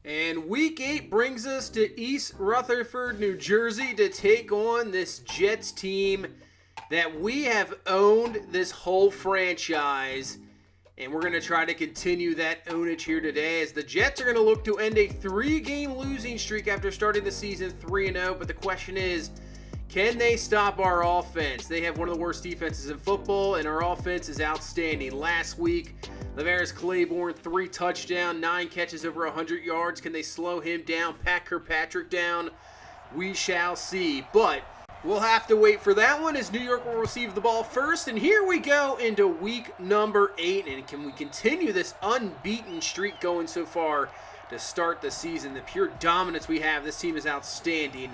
And week 8 brings us to East Rutherford, New Jersey to take on this Jets team that we have owned this whole franchise. And we're going to try to continue that ownage here today as the Jets are going to look to end a 3-game losing streak after starting the season 3-0. But the question is, can they stop our offense? They have one of the worst defenses in football, and our offense is outstanding. Last week, Lavera's Claiborne, 3 touchdowns, 9 catches over 100 yards. Can they slow him down, pat Kirkpatrick down? We shall see. But we'll have to wait for that one as New York will receive the ball first. And here we go into week number 8. And can we continue this unbeaten streak going so far to start the season? The pure dominance we have. This team is outstanding.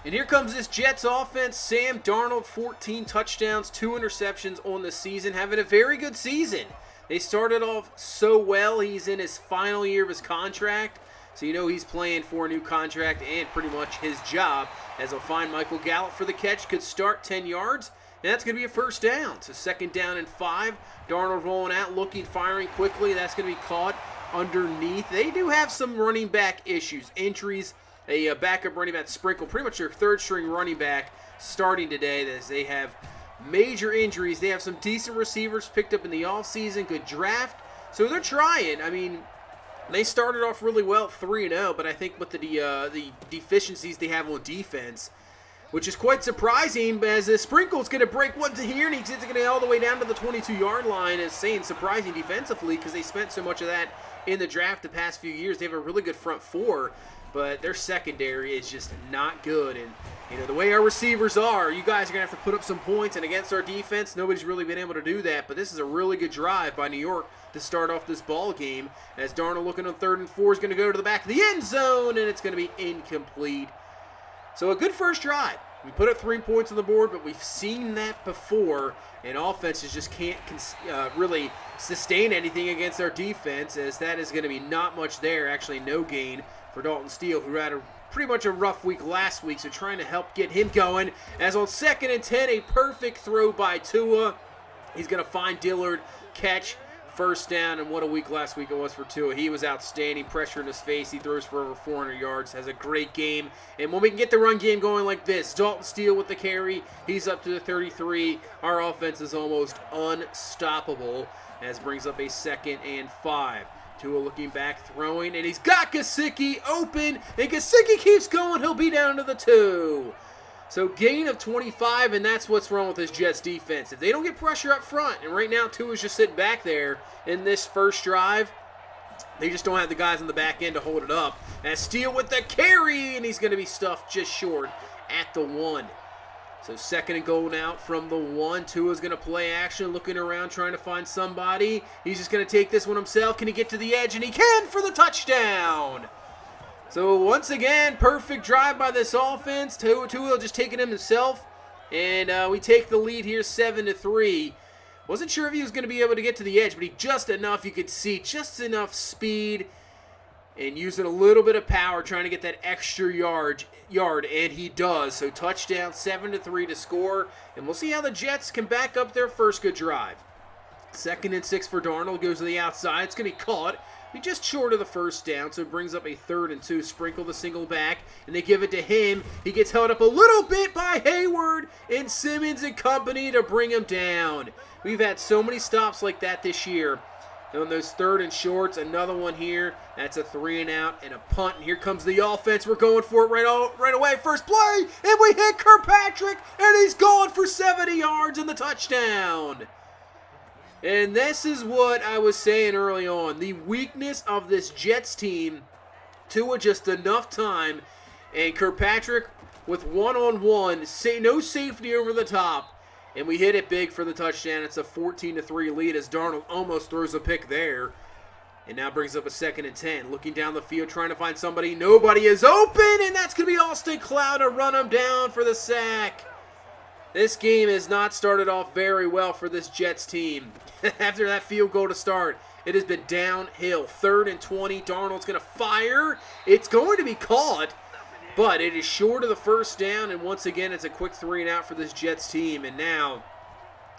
And here comes this Jets offense. Sam Darnold, 14 touchdowns, 2 interceptions on the season, having a very good season. They started off so well. He's in his final year of his contract, so you know he's playing for a new contract and pretty much his job, as he'll find Michael Gallup for the catch, could start 10 yards, and that's going to be a first down. So second down and 5. Darnold rolling out, looking, firing quickly. That's going to be caught underneath. They do have some running back issues, injuries. A backup running back, Sprinkle, pretty much their third-string running back starting today, as they have major injuries. They have some decent receivers picked up in the offseason, good draft. So they're trying. I mean, they started off really well, 3-0, but I think with the deficiencies they have on defense, which is quite surprising, as Sprinkle's going to break one to here, and he's going to get all the way down to the 22-yard line, as saying surprising defensively, because they spent so much of that in the draft the past few years. They have a really good front four, but their secondary is just not good. And, you know, the way our receivers are, you guys are going to have to put up some points. And against our defense, nobody's really been able to do that. But this is a really good drive by New York to start off this ball game. As Darnold looking on 3rd and 4 is going to go to the back of the end zone, and it's going to be incomplete. So a good first drive. We put up 3 points on the board, but we've seen that before. And offenses just can't really sustain anything against our defense, as that is going to be not much there. Actually, no gain for Dalton Steele, who had pretty much a rough week last week, so trying to help get him going. As on 2nd and 10, a perfect throw by Tua. He's going to find Dillard, catch, first down, and what a week last week it was for Tua. He was outstanding, pressure in his face. He throws for over 400 yards, has a great game. And when we can get the run game going like this, Dalton Steele with the carry, he's up to the 33. Our offense is almost unstoppable, as brings up a 2nd and 5. Tua looking back, throwing, and he's got Gesicki open, and Gesicki keeps going. He'll be down to the 2. So gain of 25, and that's what's wrong with this Jets defense. If they don't get pressure up front, and right now Tua's just sitting back there in this first drive, they just don't have the guys on the back end to hold it up. And Steele with the carry, and he's going to be stuffed just short at the 1. So 2nd and goal now from the 1. Tua's going to play action, looking around, trying to find somebody. He's just going to take this one himself. Can he get to the edge? And he can for the touchdown. So once again, perfect drive by this offense. Tua just taking him himself. And we take the lead here 7-3. Wasn't sure if he was going to be able to get to the edge, but he just enough, you could see, just enough speed. And using a little bit of power, trying to get that extra yard, and he does. So touchdown, 7-3 to score, and we'll see how the Jets can back up their first good drive. 2nd and 6 for Darnold, goes to the outside. It's going to be caught. Be just short of the first down, so it brings up a 3rd and 2. Sprinkle the single back, and they give it to him. He gets held up a little bit by Hayward and Simmons and company to bring him down. We've had so many stops like that this year. And on those 3rd and shorts, another one here. That's a 3 and out and a punt. And here comes the offense. We're going for it right away. First play, and we hit Kirkpatrick, and he's gone for 70 yards and the touchdown. And this is what I was saying early on. The weakness of this Jets team, Tua just enough time, and Kirkpatrick with one-on-one, no safety over the top. And we hit it big for the touchdown. It's a 14-3 lead as Darnold almost throws a pick there. And now brings up a 2nd and 10. Looking down the field, trying to find somebody. Nobody is open, and that's going to be Austin Cloud to run him down for the sack. This game has not started off very well for this Jets team. After that field goal to start, it has been downhill. 3rd and 20. Darnold's going to fire. It's going to be caught. But it is short of the first down, and once again, it's a quick 3 and out for this Jets team. And now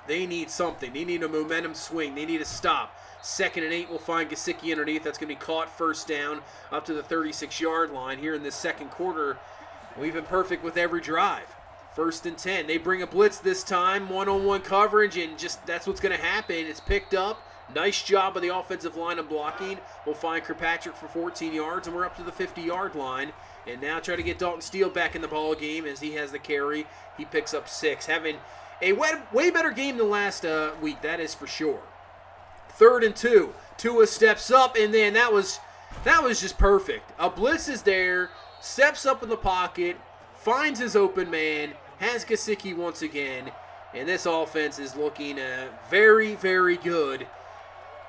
They need something. They need a momentum swing. They need a stop. 2nd and 8 will find Gesicki underneath. That's going to be caught, first down up to the 36-yard line here in this second quarter. We've been perfect with every drive. 1st and 10. They bring a blitz this time, one-on-one coverage, and just that's what's going to happen. It's picked up. Nice job of the offensive line of blocking. We'll find Kirkpatrick for 14 yards, and we're up to the 50-yard line. And now try to get Dalton Steele back in the ball game as he has the carry. He picks up 6, having a way better game than last week, that is for sure. 3rd and 2. Tua steps up, and then that was just perfect. A blitz is there, steps up in the pocket, finds his open man, has Gesicki once again, and this offense is looking very, very good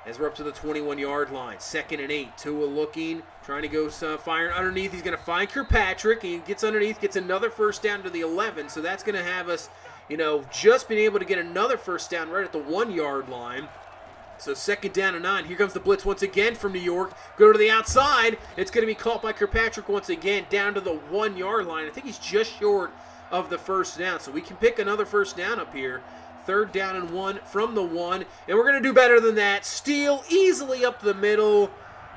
as we're up to the 21-yard line. 2nd and 8. Tua looking, trying to go firing underneath. He's going to find Kirkpatrick, and he gets underneath, gets another first down to the 11, so that's going to have us, just being able to get another first down right at the 1-yard line. So 2nd down and 9. Here comes the blitz once again from New York. Go to the outside. It's going to be caught by Kirkpatrick once again down to the 1-yard line. I think he's just short of the first down. So we can pick another first down up here. 3rd down and 1 from the 1. And we're going to do better than that. Steele easily up the middle.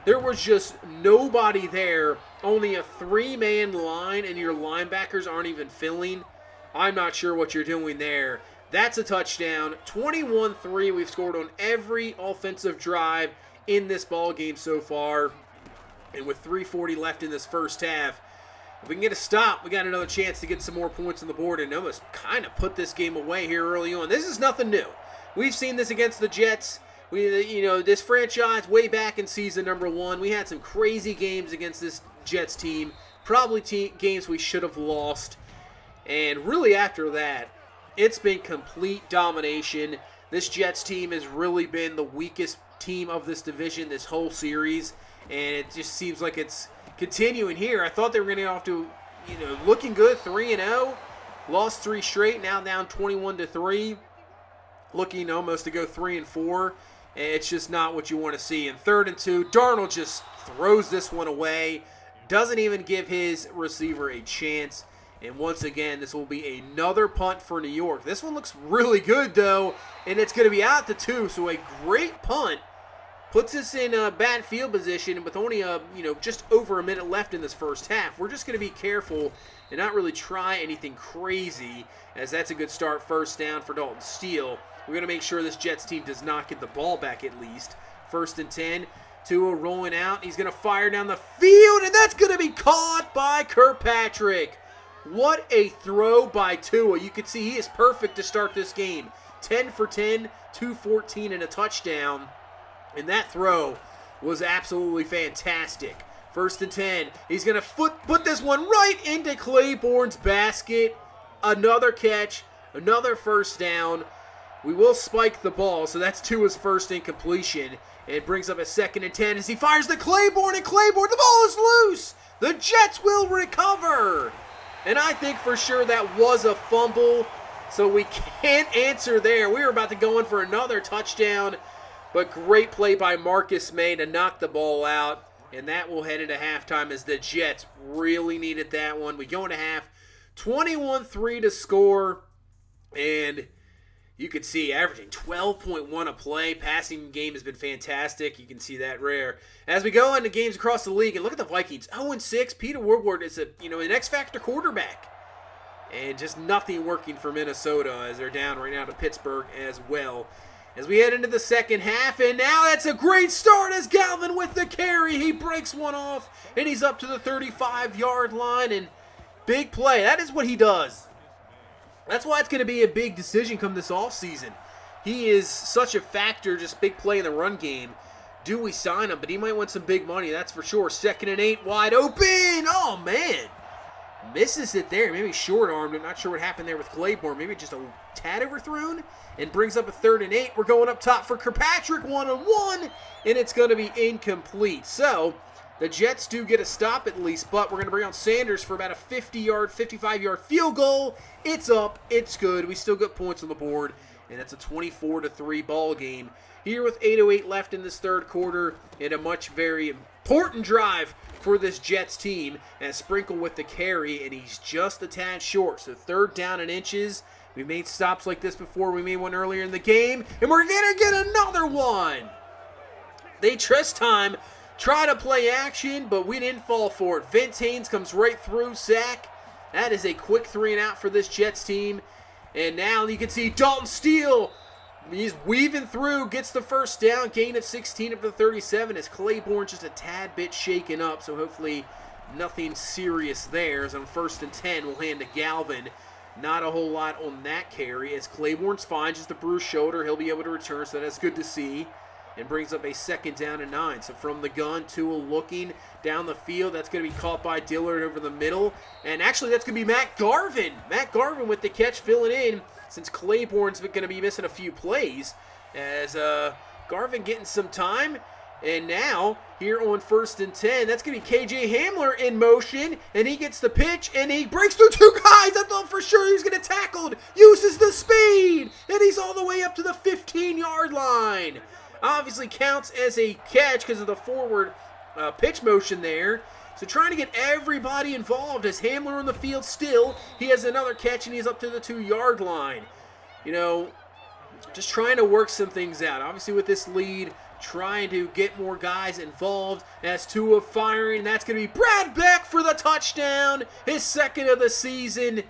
There was just nobody there. Only a 3-man line, and your linebackers aren't even filling. I'm not sure what you're doing there. That's a touchdown. 21-3. We've scored on every offensive drive in this ball game so far. And with 3:40 left in this first half, if we can get a stop, we got another chance to get some more points on the board and almost kind of put this game away here early on. This is nothing new. We've seen this against the Jets. This franchise way back in season number 1, we had some crazy games against this Jets team. Probably games we should have lost. And really after that, it's been complete domination. This Jets team has really been the weakest team of this division this whole series, and it just seems like it's continuing here. I thought they were going to get off to, looking good, 3-0. Lost 3 straight, now down 21-3. Looking almost to go 3-4. It's just not what you want to see. In 3rd and 2, Darnold just throws this one away. Doesn't even give his receiver a chance. And once again, this will be another punt for New York. This one looks really good, though, and it's going to be out to 2. So a great punt puts us in a bad field position with only just over a minute left in this first half. We're just going to be careful and not really try anything crazy, as that's a good start. First down for Dalton Steele. We're going to make sure this Jets team does not get the ball back at least. 1st and 10. Tua rolling out. He's going to fire down the field, and that's going to be caught by Kirkpatrick. What a throw by Tua. You can see he is perfect to start this game. 10 for 10, 214 and a touchdown. And that throw was absolutely fantastic. 1st and 10. He's going to put this one right into Claiborne's basket. Another catch, another first down. We will spike the ball, so that's Tua's first incompletion. And it brings up a 2nd and 10 as he fires the Claiborne, and Claiborne, the ball is loose. The Jets will recover. And I think for sure that was a fumble, so we can't answer there. We were about to go in for another touchdown, but great play by Marcus May to knock the ball out, and that will head into halftime as the Jets really needed that one. We go into half, 21-3 to score, and you can see averaging 12.1 a play. Passing game has been fantastic. You can see that rare. As we go into games across the league, and look at the Vikings. 0-6. Peter Woodward is an X-factor quarterback. And just nothing working for Minnesota as they're down right now to Pittsburgh as well. As we head into the second half, and now that's a great start as Galvin with the carry. He breaks one off, and he's up to the 35-yard line. And big play. That is what he does. That's why it's going to be a big decision come this offseason. He is such a factor, just big play in the run game. Do we sign him? But he might win some big money, that's for sure. 2nd and 8, wide open. Oh, man. Misses it there. Maybe short-armed. I'm not sure what happened there with Claiborne. Maybe just a tad overthrown. And brings up a 3rd and 8. We're going up top for Kirkpatrick, 1-on-1. And it's going to be incomplete. So the Jets do get a stop at least, but we're going to bring on Sanders for about a 50-yard, 55-yard field goal. It's up. It's good. We still got points on the board, and it's a 24-3 ball game. Here with 8:08 left in this third quarter, and a very important drive for this Jets team, and Sprinkle with the carry, and he's just a tad short. So 3rd down and inches We've made stops like this before. We made one earlier in the game, and we're going to get another one. They this time try to play action, but we didn't fall for it. Vince Haynes comes right through, sack. That is a quick 3 and out for this Jets team. And now you can see Dalton Steele. He's weaving through, gets the first down, gain of 16 up to 37 as Claiborne's just a tad bit shaken up, so hopefully nothing serious there. As on 1st and 10, we'll hand to Galvin. Not a whole lot on that carry as Claiborne's fine, just a bruised shoulder. He'll be able to return, so that's good to see. And brings up a 2nd down and 9. So from the gun, Tua looking down the field. That's going to be caught by Dillard over the middle. And actually, that's going to be Matt Garvin. Matt Garvin with the catch filling in since Claiborne's going to be missing a few plays. As Garvin getting some time. And now, here on 1st and 10, that's going to be KJ Hamler in motion. And he gets the pitch, and he breaks through 2 guys. I thought for sure he was going to tackle. Uses the speed. And he's all the way up to the 15-yard line. Obviously counts as a catch because of the forward pitch motion there. So trying to get everybody involved as Hamler on the field still. He has another catch and he's up to the 2-yard line. You know, just trying to work some things out. Obviously with this lead, trying to get more guys involved as Tua firing. That's going to be Brad Beck for the touchdown. His 2nd of the season.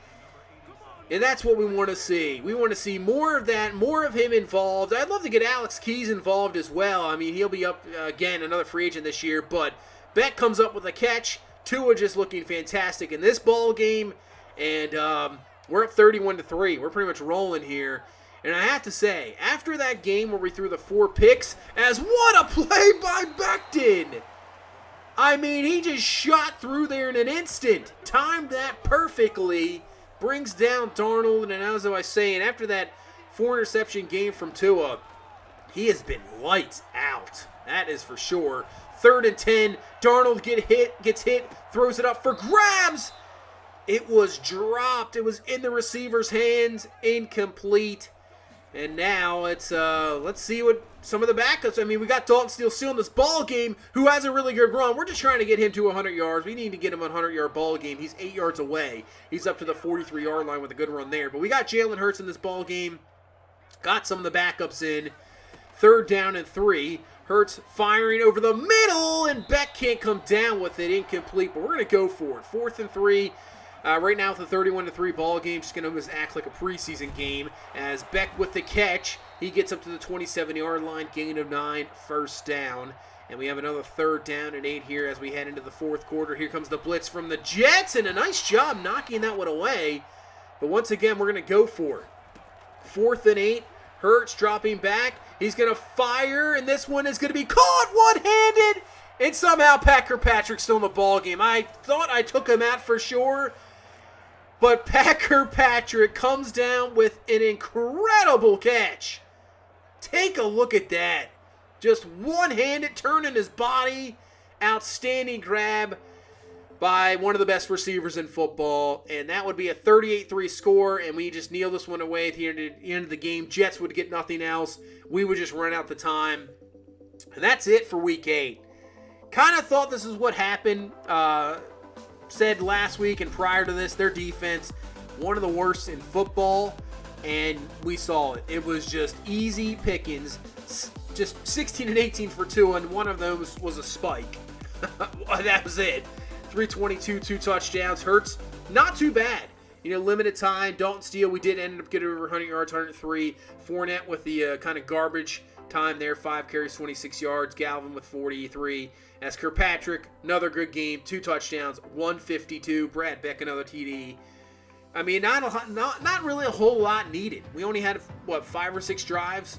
And that's what we want to see. We want to see more of that, more of him involved. I'd love to get Alex Keys involved as well. I mean, he'll be up, again, another free agent this year. But Beck comes up with a catch. Tua just looking fantastic in this ball game. And we're up 31-3. We're pretty much rolling here. And I have to say, after that game where we threw the 4 picks, as what a play by Becton. I mean, he just shot through there in an instant. Timed that perfectly. Brings down Darnold, and as I was saying, after that 4-interception game from Tua, he has been lights out. That is for sure. 3rd and 10, Darnold gets hit, throws it up for grabs. It was dropped. It was in the receiver's hands, incomplete. And now let's see what some of the backups. I mean, we got Dalton Steele still in this ball game, who has a really good run. We're just trying to get him to 100 yards. We need to get him a 100-yard ball game. He's 8 yards away. He's up to the 43-yard line with a good run there. But we got Jalen Hurts in this ball game. Got some of the backups in. 3rd down and 3. Hurts firing over the middle, and Beck can't come down with it. Incomplete, but we're going to go for it. 4th and 3. Right now with a 31-3 ball game, just going to almost act like a preseason game. As Beck with the catch, he gets up to the 27-yard line, gain of 9, 1st down. And we have another 3rd down and 8 here as we head into the 4th quarter. Here comes the blitz from the Jets, and a nice job knocking that one away. But once again, we're going to go for it. 4th and 8, Hurts dropping back. He's going to fire, and this one is going to be caught one-handed. And somehow Pat Kirkpatrick's still in the ball game. I thought I took him out for sure. But Pat Kirkpatrick comes down with an incredible catch. Take a look at that. Just one-handed turning his body. Outstanding grab by one of the best receivers in football. And that would be a 38-3 score. And we just kneel this one away at the end of the game. Jets would get nothing else. We would just run out the time. And that's it for Week 8. Kind of thought this is what happened. Said last week and prior to this, their defense, one of the worst in football, and we saw it. It was just easy pickings, just 16 and 18 for 2, and one of those was a spike. That was it. 322, 2 touchdowns. Hurts, not too bad. You know, limited time. Dalton Steele, we did end up getting over 100 yards, 103. Fournette with the kind of garbage time there, 5 carries, 26 yards. Galvin with 43. As Kirkpatrick, another good game, 2 touchdowns, 152. Brad Beck, another TD. I mean, not really a whole lot needed. We only had, 5 or 6 drives.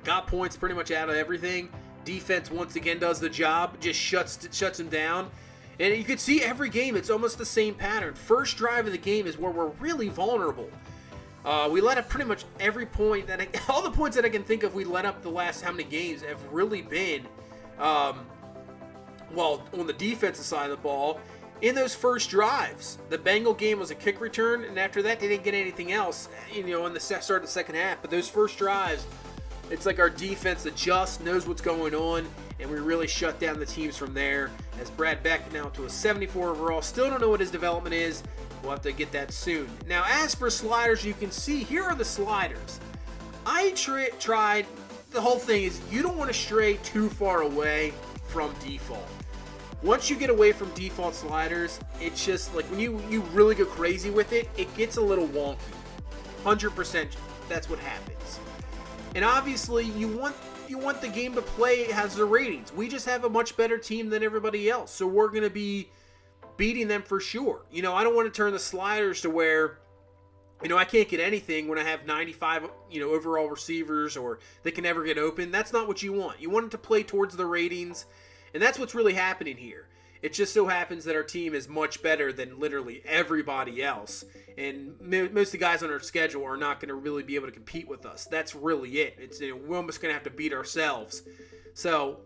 Got points pretty much out of everything. Defense, once again, does the job. Just shuts them down. And you can see every game, it's almost the same pattern. First drive of the game is where we're really vulnerable. We let up pretty much every point. All the points that I can think of we let up the last how many games have really been... on the defensive side of the ball, in those first drives. The Bengal game was a kick return, and after that, they didn't get anything else, in the start of the second half. But those first drives, it's like our defense adjusts, knows what's going on, and we really shut down the teams from there. As Brad Beck now to a 74 overall. Still don't know what his development is. We'll have to get that soon. Now, as for sliders, you can see here are the sliders. I tried, the whole thing is you don't want to stray too far away from default. Once you get away from default sliders, it's just like when you really go crazy with it, it gets a little wonky. 100% that's what happens. And obviously you want the game to play as the ratings. We just have a much better team than everybody else, so we're going to be beating them for sure. I don't want to turn the sliders to where I can't get anything when I have 95 overall receivers, or they can never get open. That's not what you want. You want it to play towards the ratings, and that's what's really happening here. It just so happens that our team is much better than literally everybody else, and most of the guys on our schedule are not going to really be able to compete with us. That's really it. It's we're almost going to have to beat ourselves. So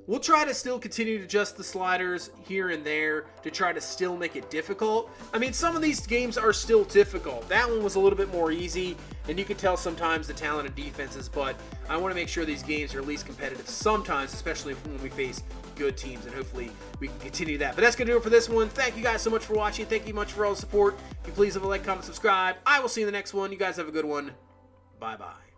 we'll try to still continue to adjust the sliders here and there to try to still make it difficult. I mean, some of these games are still difficult. That one was a little bit more easy, and you can tell sometimes the talent of defenses, but I want to make sure these games are at least competitive sometimes, especially when we face good teams, and hopefully we can continue that. But that's going to do it for this one. Thank you guys so much for watching. Thank you much for all the support. If you please leave a like, comment, subscribe. I will see you in the next one. You guys have a good one. Bye-bye.